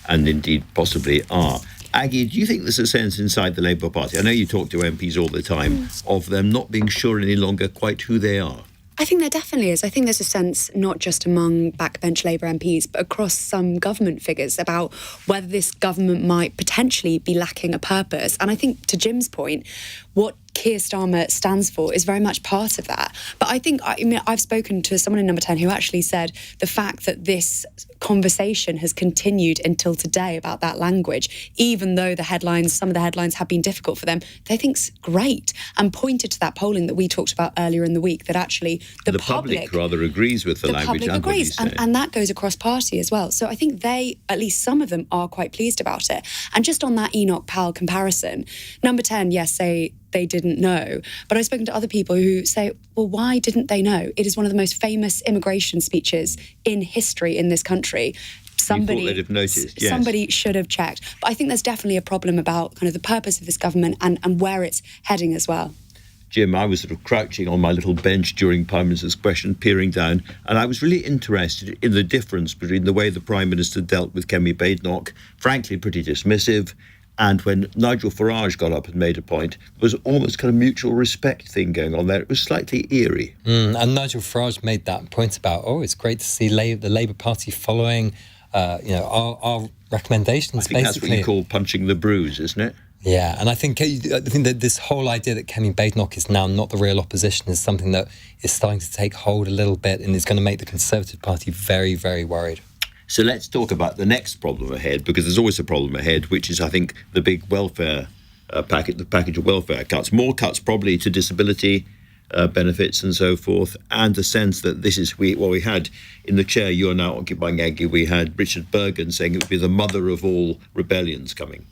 And indeed possibly are. Aggie, do you think there's a sense inside the Labour Party, I know you talk to MPs all the time, of them not being sure any longer quite who they are? I think there definitely is. I think there's a sense, not just among backbench Labour MPs, but across some government figures about whether this government might potentially be lacking a purpose. And I think, to Jim's point, what Keir Starmer stands for is very much part of that. But I think, I've spoken to someone in Number 10 who actually said the fact that this conversation has continued until today about that language, even though some of the headlines have been difficult for them, they think's great, and pointed to that polling that we talked about earlier in the week, that actually the public rather agrees with the language. The public agrees, and that goes across party as well. So I think they, at least some of them, are quite pleased about it. And just on that Enoch Powell comparison, Number 10, yes, say they didn't know. But I've spoken to other people who say, well, why didn't they know? It is one of the most famous immigration speeches in history in this country. Somebody should have checked. But I think there's definitely a problem about kind of the purpose of this government and where it's heading as well. Jim, I was sort of crouching on my little bench during Prime Minister's question, peering down, and I was really interested in the difference between the way the Prime Minister dealt with Kemi Badenoch, frankly pretty dismissive, and when Nigel Farage got up and made a point, there was almost kind of mutual respect thing going on there. It was slightly eerie. And Nigel Farage made that point about, it's great to see the Labour Party following our recommendations. I think that's what you call punching the bruise, isn't it? Yeah, and I think that this whole idea that Kemi Badenoch is now not the real opposition is something that is starting to take hold a little bit and is going to make the Conservative Party very, very worried. So let's talk about the next problem ahead, because there's always a problem ahead, which is, I think, the big welfare package, the package of welfare cuts. More cuts probably to disability benefits and so forth, and the sense that this is what we had in the chair you are now occupying, Aggie. We had Richard Bergen saying it would be the mother of all rebellions coming.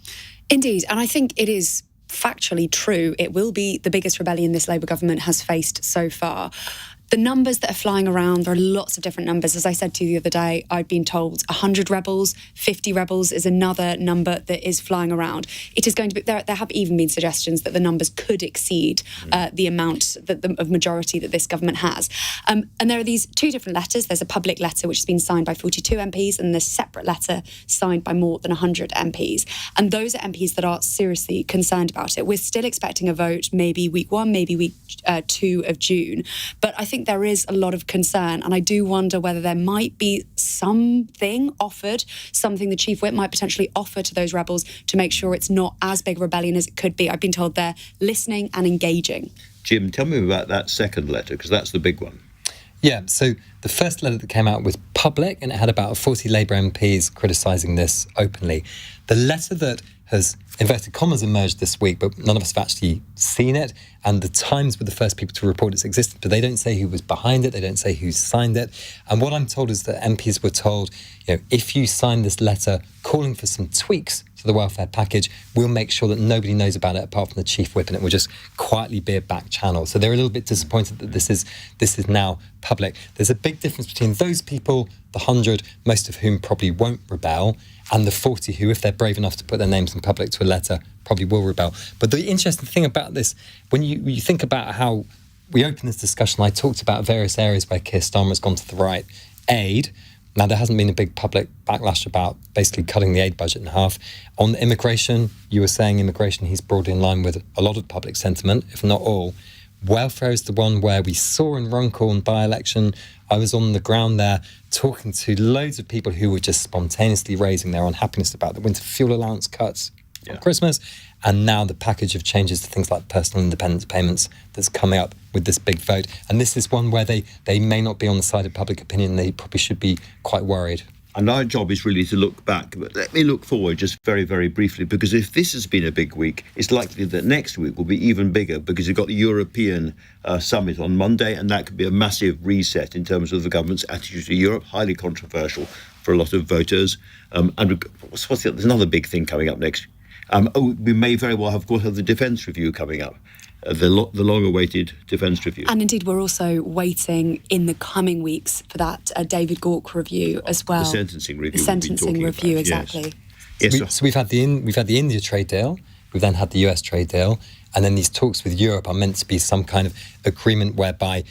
Indeed, and I think it is factually true. It will be the biggest rebellion this Labour government has faced so far. The numbers that are flying around, there are lots of different numbers. As I said to you the other day, I've been told 100 rebels, 50 rebels is another number that is flying around. It is going to be, there have even been suggestions that the numbers could exceed the amount of majority that this government has. And there are these two different letters. There's a public letter which has been signed by 42 MPs and there's a separate letter signed by more than 100 MPs. And those are MPs that are seriously concerned about it. We're still expecting a vote maybe week 1, maybe week 2 of June. But I think there is a lot of concern, and I do wonder whether there might be something offered, something the Chief Whip might potentially offer to those rebels to make sure it's not as big a rebellion as it could be. I've been told they're listening and engaging. Jim, tell me about that second letter, because that's the big one. Yeah, so the first letter that came out was public, and it had about 40 Labour MPs criticising this openly. The letter that has, inverted commas, emerged this week, but none of us have actually seen it, and the Times were the first people to report its existence, but they don't say who was behind it, they don't say who signed it. And what I'm told is that MPs were told, if you sign this letter calling for some tweaks to the welfare package, we'll make sure that nobody knows about it apart from the Chief Whip, and it will just quietly be a back channel. So they're a little bit disappointed that this is now public. There's a big difference between those people, the 100, most of whom probably won't rebel, and the 40 who, if they're brave enough to put their names in public to a letter, probably will rebel. But the interesting thing about this, when you think about how we opened this discussion, I talked about various areas where Keir Starmer has gone to the right. Aid. Now, there hasn't been a big public backlash about basically cutting the aid budget in half. On immigration, you were saying immigration, he's broadly in line with a lot of public sentiment, if not all. Welfare is the one where we saw in Runcorn by-election, I was on the ground there talking to loads of people who were just spontaneously raising their unhappiness about the winter fuel allowance cuts on Christmas, and now the package of changes to things like personal independence payments that's coming up with this big vote. And this is one where they may not be on the side of public opinion. They probably should be quite worried. And our job is really to look back. But let me look forward just very, very briefly, because if this has been a big week, it's likely that next week will be even bigger, because you've got the European summit on Monday, and that could be a massive reset in terms of the government's attitude to Europe, highly controversial for a lot of voters. There's another big thing coming up next. We may very well have, of course, the defence review coming up. The long-awaited defence review. And indeed, we're also waiting in the coming weeks for that David Gauke review as well. The sentencing review. The sentencing review, about, exactly. Yes. So we've had the India trade deal, we've then had the US trade deal, and then these talks with Europe are meant to be some kind of agreement whereby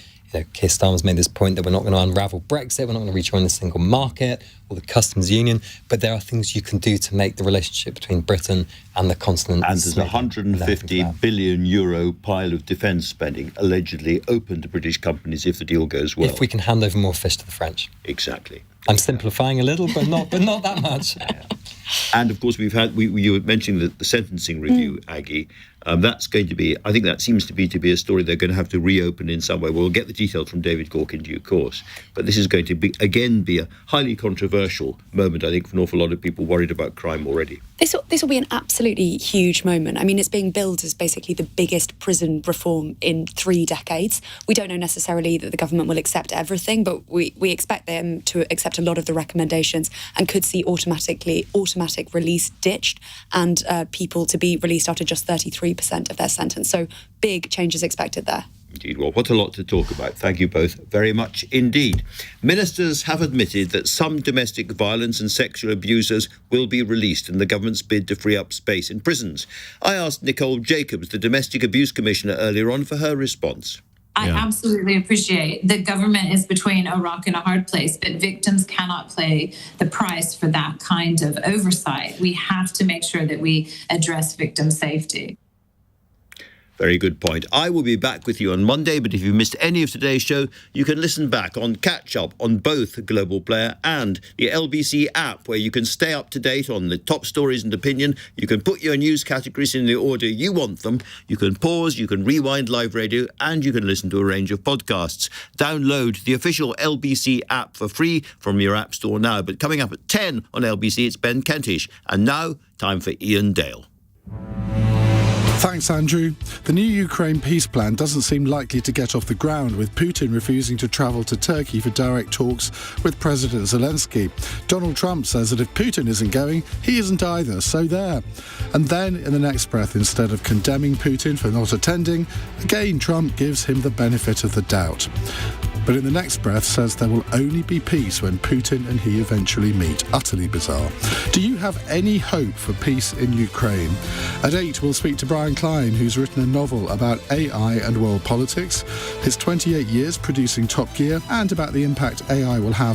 Keir Starmer's made this point that we're not going to unravel Brexit, we're not going to rejoin the single market or the customs union, but there are things you can do to make the relationship between Britain and the continent. And there's a 150 billion euro pile of defence spending allegedly open to British companies if the deal goes well. If we can hand over more fish to the French. Exactly. I'm simplifying a little, but not that much. And of course, you were mentioning the sentencing review, Aggie. That's going to be, I think that seems to be a story they're going to have to reopen in some way. We'll get the details from David Gauke in due course. But this is going to be a highly controversial moment, I think, for an awful lot of people worried about crime already. This will be an absolutely huge moment. I mean, it's being billed as basically the biggest prison reform in 3 decades. We don't know necessarily that the government will accept everything, but we expect them to accept a lot of the recommendations and could see automatic release ditched and people to be released after just 33% of their sentence. So big changes expected there. Indeed. Well, what a lot to talk about. Thank you both very much indeed. Ministers have admitted that some domestic violence and sexual abusers will be released in the government's bid to free up space in prisons. I asked Nicole Jacobs, the Domestic Abuse Commissioner, earlier on for her response. I absolutely appreciate the government is between a rock and a hard place, but victims cannot pay the price for that kind of oversight. We have to make sure that we address victim safety. Very good point. I will be back with you on Monday, but if you missed any of today's show, you can listen back on Catch Up on both Global Player and the LBC app, where you can stay up to date on the top stories and opinion. You can put your news categories in the order you want them. You can pause, you can rewind live radio, and you can listen to a range of podcasts. Download the official LBC app for free from your app store now. But coming up at 10 on LBC, it's Ben Kentish. And now, time for Ian Dale. Thanks, Andrew. The new Ukraine peace plan doesn't seem likely to get off the ground, with Putin refusing to travel to Turkey for direct talks with President Zelensky. Donald Trump says that if Putin isn't going, he isn't either, so there. And then, in the next breath, instead of condemning Putin for not attending, again Trump gives him the benefit of the doubt. But in the next breath says there will only be peace when Putin and he eventually meet. Utterly bizarre. Do you have any hope for peace in Ukraine? At 8, we'll speak to Brian Klein, who's written a novel about AI and world politics, his 28 years producing Top Gear, and about the impact AI will have